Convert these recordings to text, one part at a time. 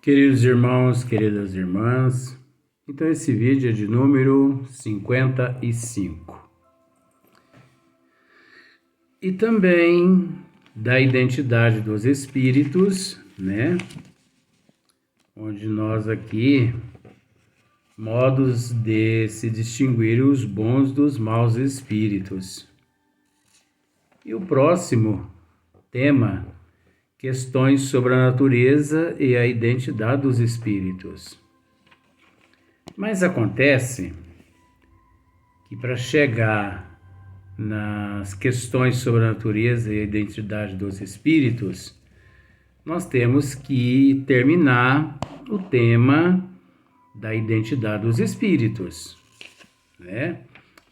Queridos irmãos, queridas irmãs, então esse vídeo é de número 55. E também da identidade dos espíritos, né? Onde nós aqui, modos de se distinguir os bons dos maus espíritos. E o próximo tema, questões sobre a natureza e a identidade dos espíritos. Mas acontece que para chegar nas questões sobre a natureza e a identidade dos espíritos, nós temos que terminar o tema da identidade dos espíritos, né?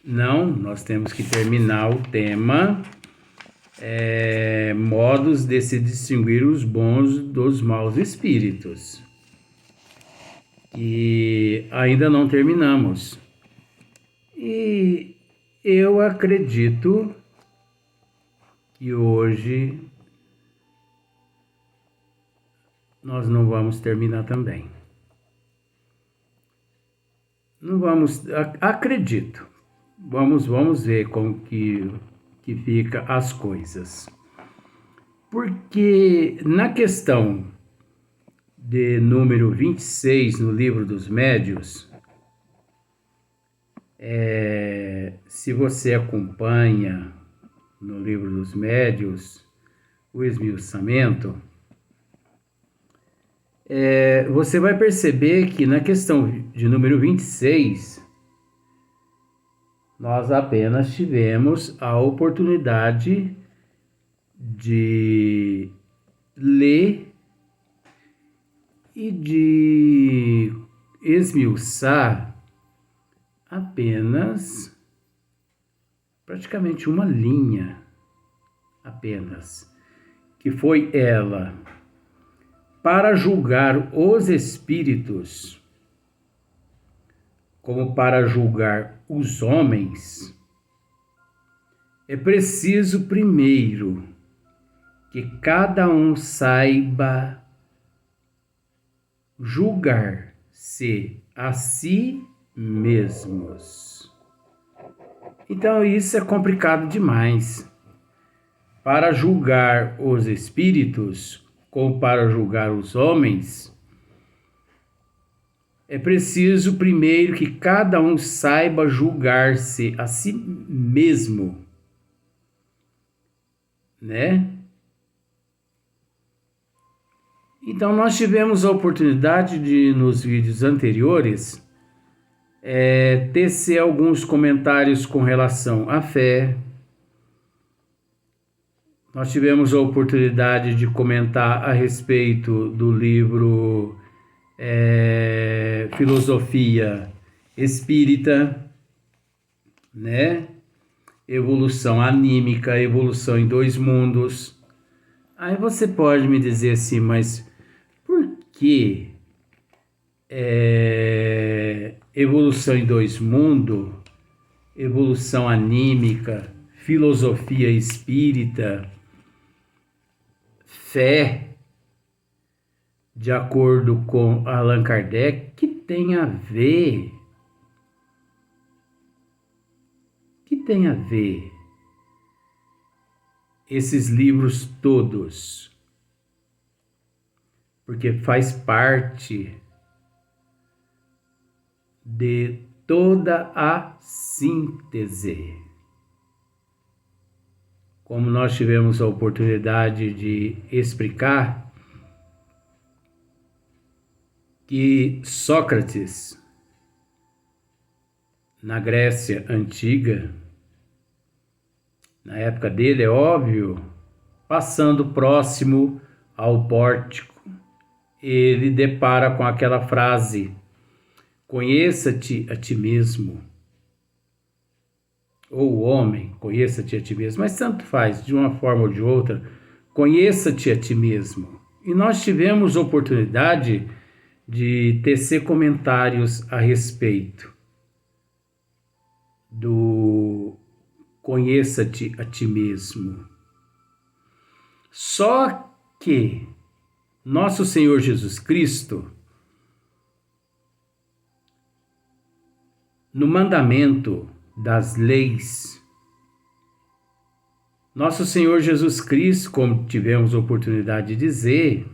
Não, nós temos que terminar o tema modos de se distinguir os bons dos maus espíritos. E ainda não terminamos. E eu acredito que hoje nós não vamos terminar também. Não vamos, acredito. Vamos ver como que fica as coisas. Porque na questão de número 26 no Livro dos Médiuns, se você acompanha no Livro dos Médiuns o esmiuçamento, você vai perceber que na questão de número 26, nós apenas tivemos a oportunidade de ler e de esmiuçar apenas, praticamente uma linha apenas, que foi ela: para julgar os espíritos como para julgar os homens, é preciso primeiro que cada um saiba julgar-se a si mesmos. Então isso é complicado demais. Para julgar os espíritos, como para julgar os homens, é preciso primeiro que cada um saiba julgar-se a si mesmo, né? Então nós tivemos a oportunidade de, nos vídeos anteriores, tecer alguns comentários com relação à fé. Nós tivemos a oportunidade de comentar a respeito do livro Filosofia Espírita, né? Evolução anímica, evolução em dois mundos. Aí você pode me dizer assim, mas por que evolução em dois mundos, evolução anímica, filosofia espírita, fé, de acordo com Allan Kardec, que tem a ver? Que tem a ver esses livros todos? Porque faz parte de toda a síntese. Como nós tivemos a oportunidade de explicar, que Sócrates, na Grécia Antiga, na época dele, é óbvio, passando próximo ao pórtico, ele depara com aquela frase: conheça-te a ti mesmo. Ou o homem, conheça-te a ti mesmo, mas tanto faz, de uma forma ou de outra, conheça-te a ti mesmo. E nós tivemos oportunidade de tecer comentários a respeito do conheça-te a ti mesmo. Só que nosso Senhor Jesus Cristo, no mandamento das leis, nosso Senhor Jesus Cristo, como tivemos a oportunidade de dizer,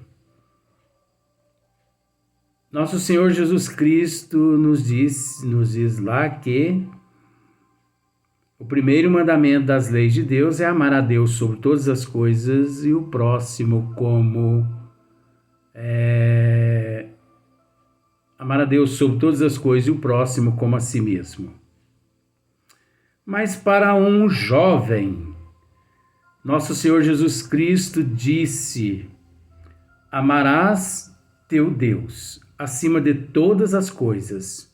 nosso Senhor Jesus Cristo nos diz lá que o primeiro mandamento das leis de Deus é amar a Deus sobre todas as coisas e o próximo como amar a Deus sobre todas as coisas e o próximo como a si mesmo. Mas para um jovem, nosso Senhor Jesus Cristo disse: amarás teu Deus acima de todas as coisas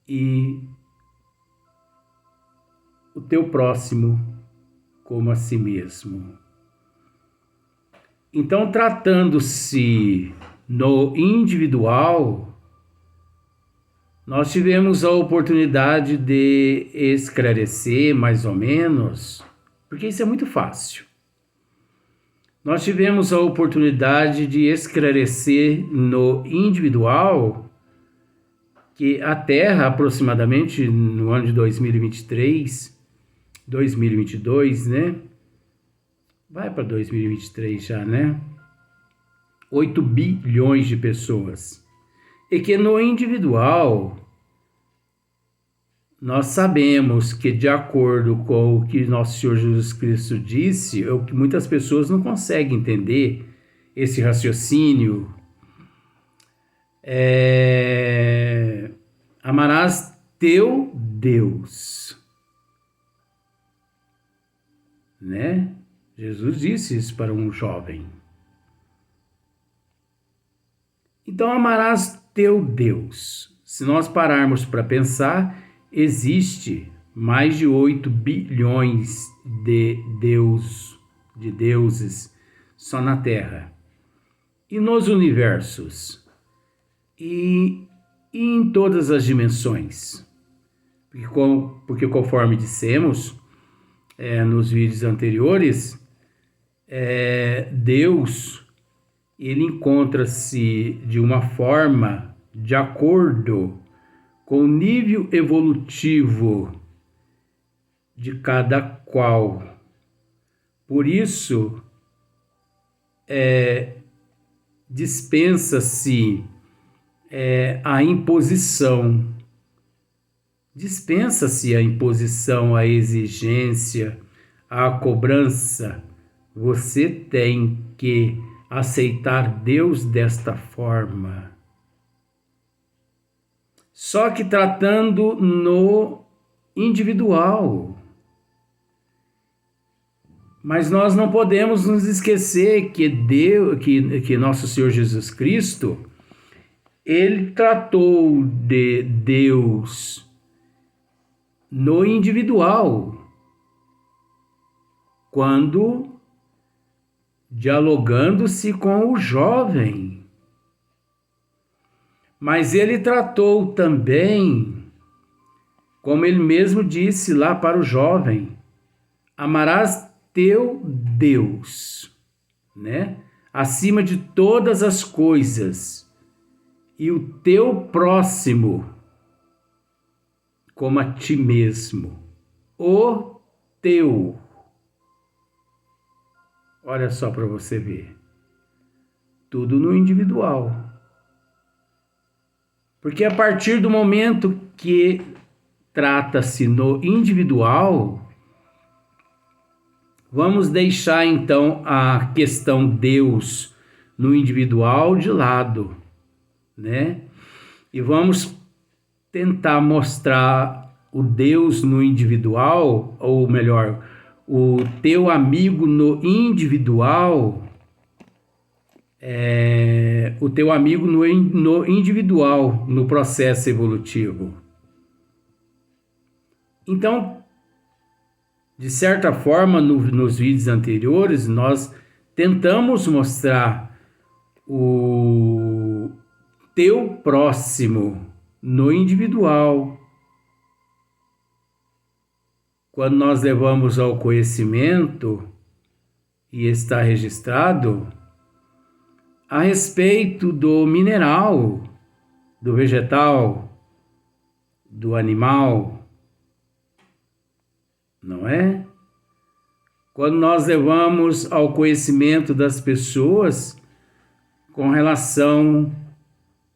e o teu próximo como a si mesmo. Então, tratando-se no individual, nós tivemos a oportunidade de esclarecer mais ou menos, porque isso é muito fácil. Nós tivemos a oportunidade de esclarecer no individual que a Terra, aproximadamente no ano de 2023, 2022, né? Vai para 2023 já, né? 8 bilhões de pessoas. E que no individual, nós sabemos que, de acordo com o que nosso Senhor Jesus Cristo disse, é o que muitas pessoas não conseguem entender, esse raciocínio. Amarás teu Deus, né? Jesus disse isso para um jovem. Então, amarás teu Deus. Se nós pararmos para pensar, existe mais de 8 bilhões de deuses só na Terra. E nos universos. E em todas as dimensões. Porque conforme dissemos nos vídeos anteriores, Deus, ele encontra-se de uma forma de acordo com o nível evolutivo de cada qual. Por isso, dispensa-se a imposição. Dispensa-se a imposição, a exigência, a cobrança. Você tem que aceitar Deus desta forma. Só que tratando no individual. Mas nós não podemos nos esquecer que que nosso Senhor Jesus Cristo, ele tratou de Deus no individual, quando dialogando-se com o jovem. Mas ele tratou também, como ele mesmo disse lá para o jovem, amarás teu Deus, né? Acima de todas as coisas, e o teu próximo como a ti mesmo. O teu. Olha só para você ver. Tudo no individual. Porque a partir do momento que trata-se no individual, vamos deixar então a questão Deus no individual de lado, né? E vamos tentar mostrar o Deus no individual, ou melhor, o teu amigo no individual, o teu amigo no individual, no processo evolutivo. Então, de certa forma, nos vídeos anteriores, nós tentamos mostrar o teu próximo no individual. Quando nós levamos ao conhecimento e está registrado, a respeito do mineral, do vegetal, do animal, não é? Quando nós levamos ao conhecimento das pessoas com relação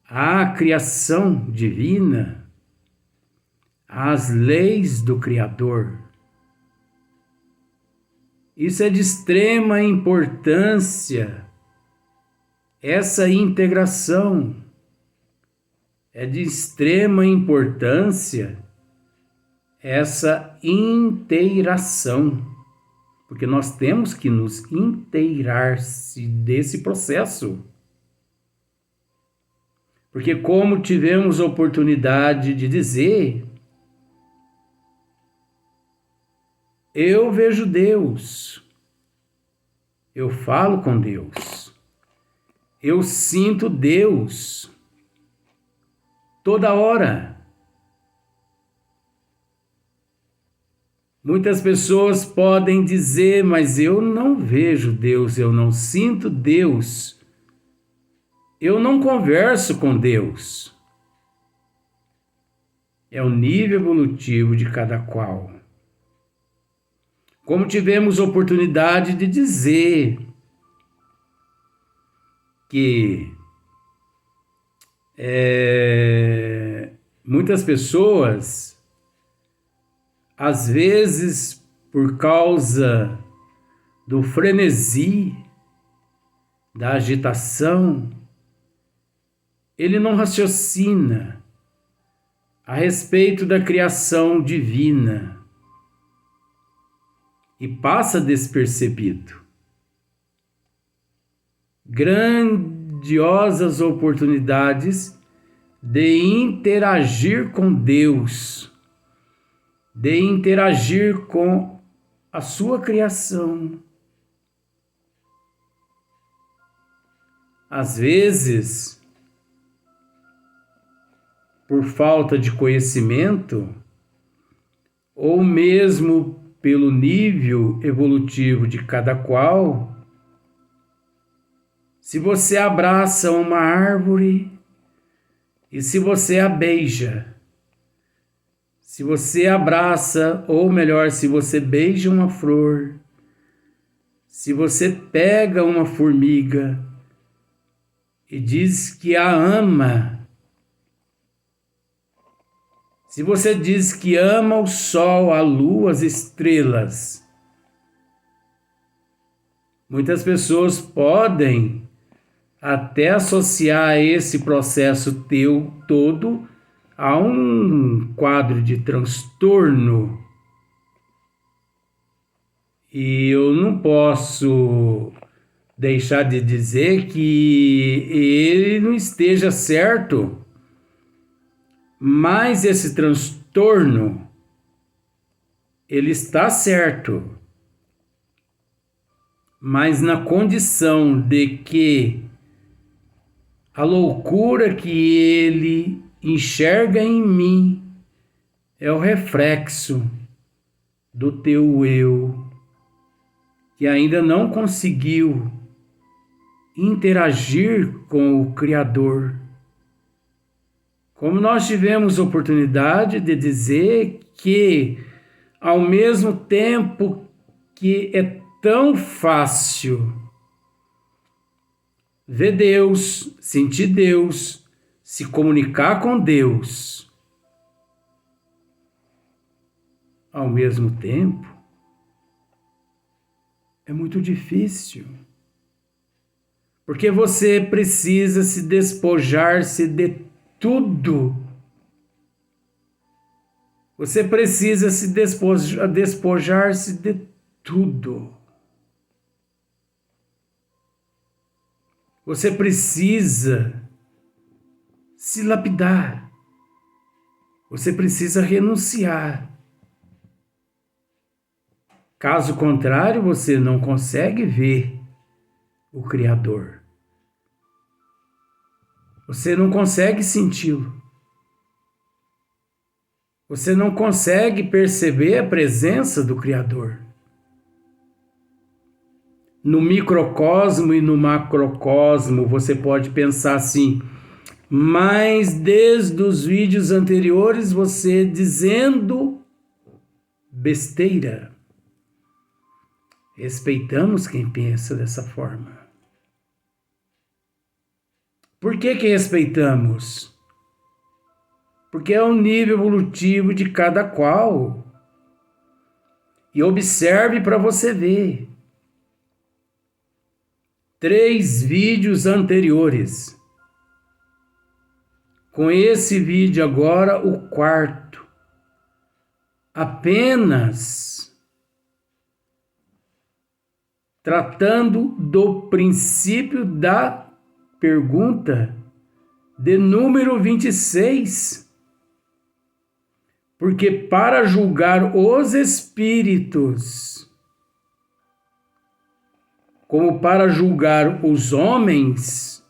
à criação divina, às leis do Criador. Isso é de extrema importância, essa integração é de extrema importância, essa inteiração, porque nós temos que nos inteirar-se desse processo. Porque como tivemos oportunidade de dizer, eu vejo Deus, eu falo com Deus, eu sinto Deus toda hora. Muitas pessoas podem dizer, mas eu não vejo Deus, eu não sinto Deus, eu não converso com Deus. É o nível evolutivo de cada qual. Como tivemos oportunidade de dizer que muitas pessoas, às vezes, por causa do frenesi, da agitação, ele não raciocina a respeito da criação divina e passa despercebido. Grandiosas oportunidades de interagir com Deus, de interagir com a sua criação. Às vezes, por falta de conhecimento, ou mesmo pelo nível evolutivo de cada qual, se você abraça uma árvore e se você a beija, se você abraça, ou melhor, se você beija uma flor, se você pega uma formiga e diz que a ama, se você diz que ama o sol, a lua, as estrelas, muitas pessoas podem até associar esse processo teu todo a um quadro de transtorno. E eu não posso deixar de dizer que ele não esteja certo, mas esse transtorno, ele está certo, mas na condição de que a loucura que ele enxerga em mim é o reflexo do teu eu, que ainda não conseguiu interagir com o Criador. Como nós tivemos oportunidade de dizer que, ao mesmo tempo que é tão fácil ver Deus, sentir Deus, se comunicar com Deus, ao mesmo tempo, é muito difícil. Porque você precisa se despojar-se de tudo. Você precisa se despojar-se de tudo. Você precisa se lapidar. Você precisa renunciar. Caso contrário, você não consegue ver o Criador. Você não consegue senti-lo. Você não consegue perceber a presença do Criador. no microcosmo e no macrocosmo, você pode pensar assim, mas desde os vídeos anteriores você dizendo besteira. Respeitamos quem pensa dessa forma. Por que respeitamos? Porque é o nível evolutivo de cada qual. E observe para você ver. 3 vídeos anteriores. Com esse vídeo agora, o 4º. Apenas tratando do princípio da pergunta de número 26. Porque para julgar os espíritos, como para julgar os homens,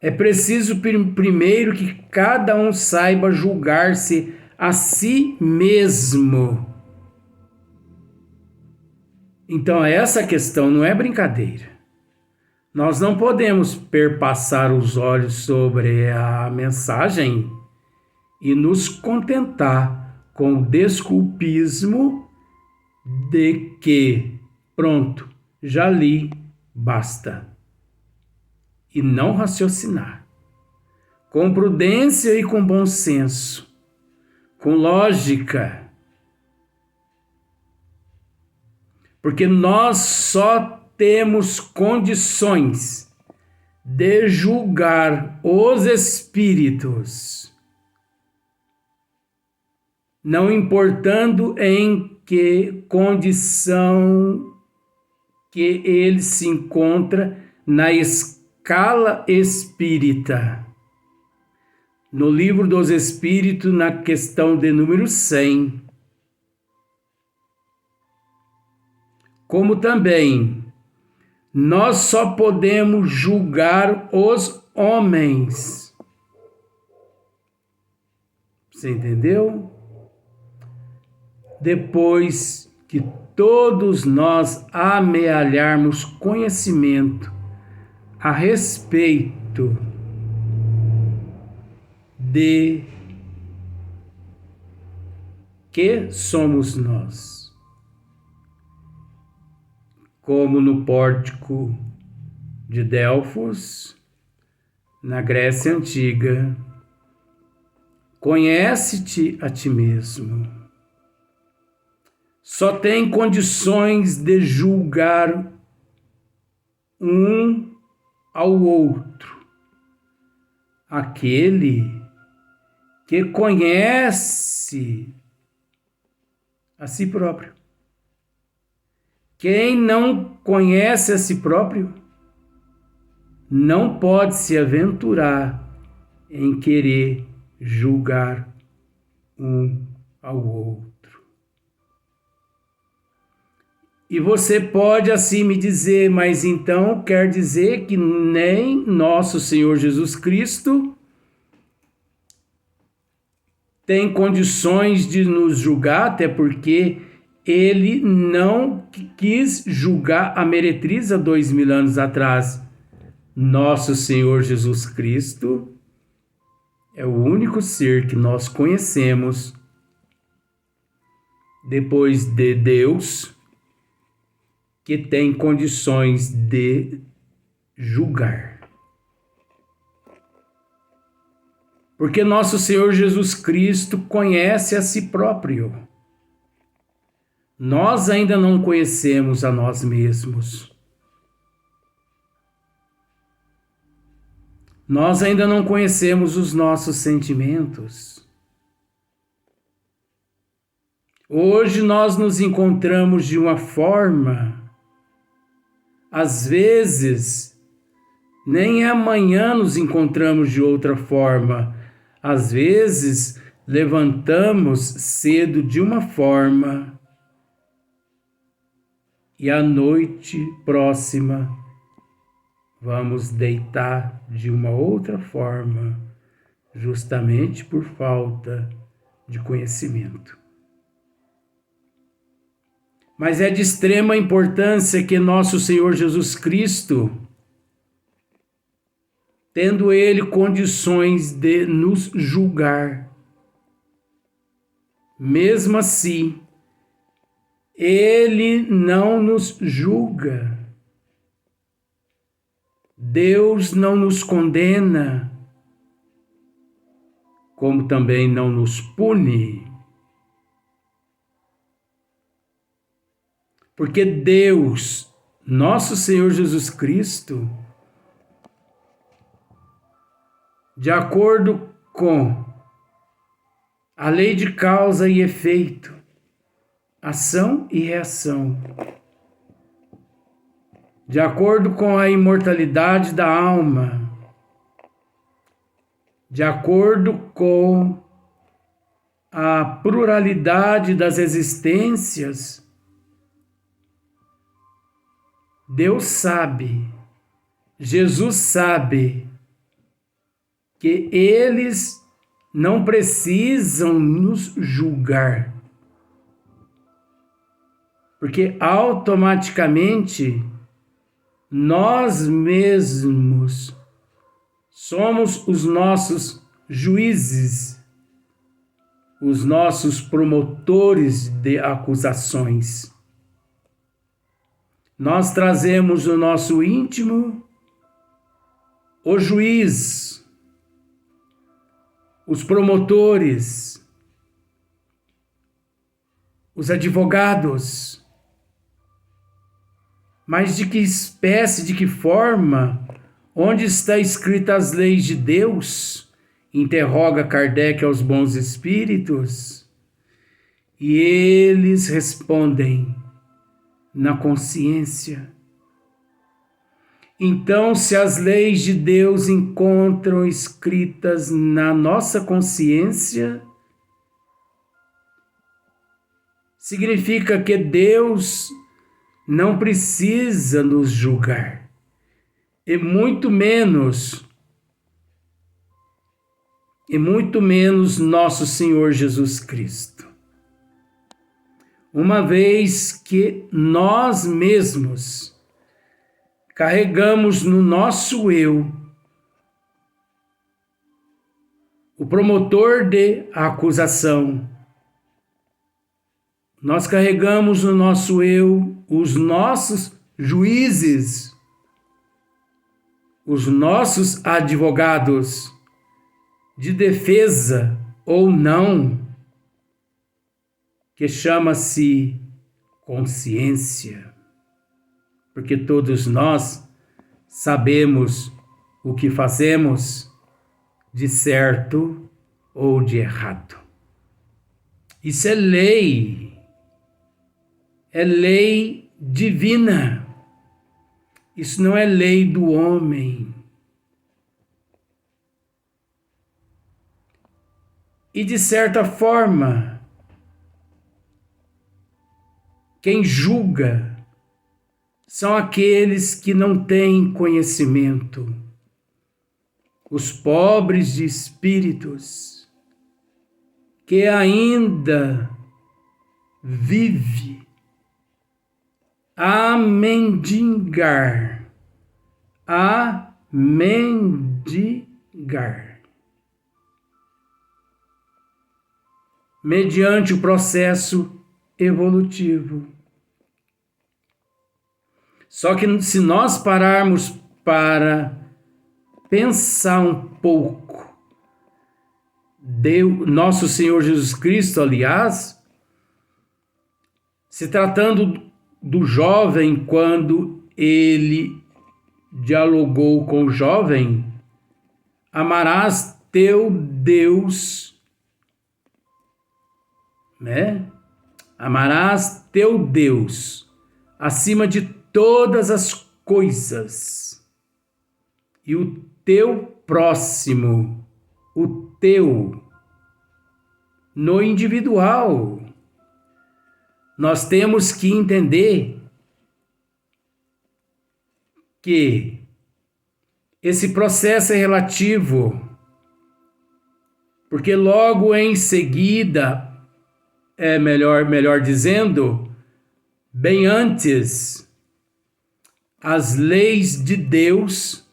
é preciso primeiro que cada um saiba julgar-se a si mesmo. Então essa questão não é brincadeira. Nós não podemos perpassar os olhos sobre a mensagem e nos contentar com o desculpismo de que, pronto, já li, basta. E não raciocinar. Com prudência e com bom senso, com lógica. Porque nós só temos condições de julgar os espíritos, não importando em que condição que ele se encontra na escala espírita. No Livro dos Espíritos, na questão de número 100. Como também nós só podemos julgar os homens. Você entendeu? Depois que todos nós amealharmos conhecimento a respeito de que somos nós. Como no pórtico de Delfos, na Grécia Antiga, conhece-te a ti mesmo. Só tem condições de julgar um ao outro aquele que conhece a si próprio. Quem não conhece a si próprio não pode se aventurar em querer julgar um ao outro. E você pode assim me dizer, mas então quer dizer que nem nosso Senhor Jesus Cristo tem condições de nos julgar, até porque ele não quis julgar a meretriz há 2000 anos atrás. Nosso Senhor Jesus Cristo é o único ser que nós conhecemos depois de Deus que tem condições de julgar. Porque nosso Senhor Jesus Cristo conhece a si próprio. Nós ainda não conhecemos a nós mesmos. Nós ainda não conhecemos os nossos sentimentos. Hoje nós nos encontramos de uma forma, às vezes, nem amanhã nos encontramos de outra forma. Às vezes, levantamos cedo de uma forma e à noite próxima vamos deitar de uma outra forma, justamente por falta de conhecimento. Mas é de extrema importância que nosso Senhor Jesus Cristo, tendo Ele condições de nos julgar, mesmo assim, Ele não nos julga. Deus não nos condena, como também não nos pune. Porque Deus, nosso Senhor Jesus Cristo, de acordo com a lei de causa e efeito, ação e reação, de acordo com a imortalidade da alma, de acordo com a pluralidade das existências, Deus sabe, Jesus sabe que eles não precisam nos julgar, porque automaticamente nós mesmos somos os nossos juízes, os nossos promotores de acusações. Nós trazemos no nosso íntimo o juiz, os promotores, os advogados. Mas de que espécie, de que forma? Onde está escrita as leis de Deus? Interroga Kardec aos bons espíritos. E eles respondem: na consciência. Então, se as leis de Deus encontram escritas na nossa consciência, significa que Deus não precisa nos julgar, e muito menos nosso Senhor Jesus Cristo. Uma vez que nós mesmos carregamos no nosso eu o promotor de acusação, nós carregamos no nosso eu os nossos juízes, os nossos advogados de defesa ou não, que chama-se consciência, porque todos nós sabemos o que fazemos de certo ou de errado. Isso é lei divina. Isso não é lei do homem. E de certa forma, quem julga são aqueles que não têm conhecimento, os pobres de espíritos, que ainda vive a mendigar, mediante o processo evolutivo. Só que se nós pararmos para pensar um pouco, nosso Senhor Jesus Cristo, aliás, se tratando do jovem, quando ele dialogou com o jovem: amarás teu Deus, né? Amarás teu Deus acima de todas as coisas, e o teu próximo, o teu, no individual. Nós temos que entender que esse processo é relativo, porque logo em seguida, melhor dizendo, bem antes as leis de Deus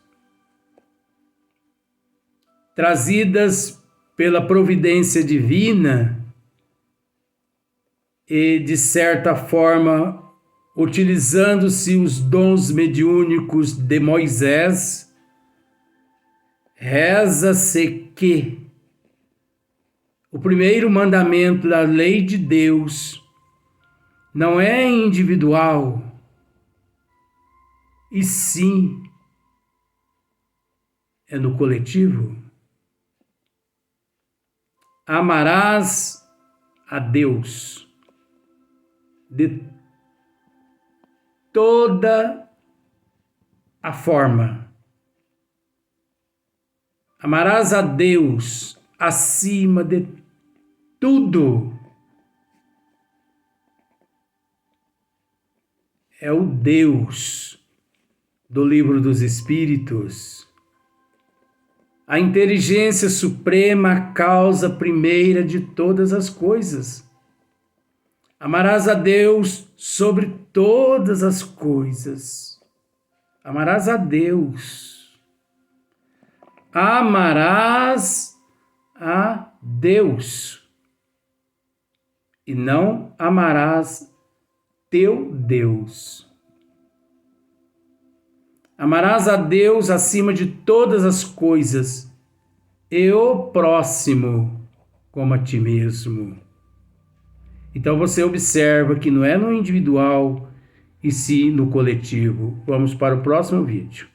trazidas pela providência divina e, de certa forma, utilizando-se os dons mediúnicos de Moisés, reza-se que o primeiro mandamento da lei de Deus não é individual, e sim é no coletivo. Amarás a Deus de toda a forma. Amarás a Deus acima de tudo. É o Deus do Livro dos Espíritos, a inteligência suprema, a causa primeira de todas as coisas. Amarás a Deus sobre todas as coisas. Amarás a Deus. Amarás a Deus. E não amarás teu Deus. Amarás a Deus acima de todas as coisas e o próximo como a ti mesmo. Então você observa que não é no individual e sim no coletivo. Vamos para o próximo vídeo.